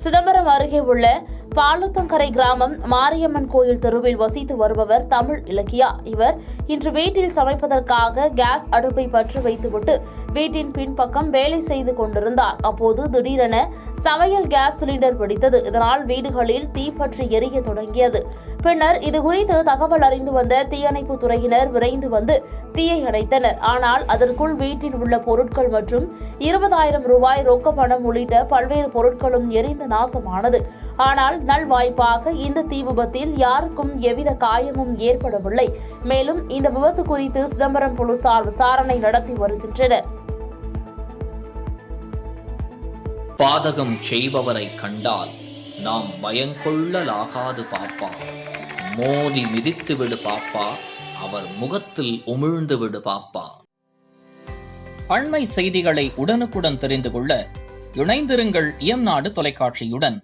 சிதம்பரம் அருகே உள்ள பாலுத்தங்கரை கிராமம் மாரியம்மன் கோயில் தெருவில் வசித்து வருபவர் தமிழ் இலக்கியா. இவர் இன்று வீட்டில் சமைப்பதற்காக கேஸ் அடுப்பை பற்ற வைத்துவிட்டு வீட்டின் பின்பக்கம் வேலை செய்து கொண்டிருந்தார். அப்போது திடீரென சமையல் கேஸ் சிலிண்டர் வெடித்தது. இதனால் வீடுகளில் தீப்பற்றி எரிய தொடங்கியது. பின்னர் இதுகுறித்து தகவல் அறிந்து வந்த தீயணைப்பு துறையினர் விரைந்து வந்து தீயை அணைத்தனர். ஆனால் அதற்குள் வீட்டில் உள்ள பொருட்கள் மற்றும் 20,000 ரூபாய் ரொக்க பணம் உள்ளிட்ட பல்வேறு பொருட்களும் எரிந்து நாசமானது. ஆனால் நல்வாய்ப்பாக இந்த தீ விபத்தில் யாருக்கும் எவ்வித காயமும் ஏற்படவில்லை. மேலும் இந்த விபத்து குறித்து சிதம்பரம் போலீசார் விசாரணை நடத்தி வருகின்றனர். பாதகம் செய்பவரை கண்டால் நாம் பயங்கொள்ளலாகாது பாப்பா. மோதி மிதித்து விடு பாப்பா, அவர் முகத்தில் உமிழ்ந்து விடு பாப்பா. அண்மை செய்திகளை உடனுக்குடன் தெரிந்து கொள்ள இணைந்திருங்கள் இயம்நாடு தொலைக்காட்சியுடன்.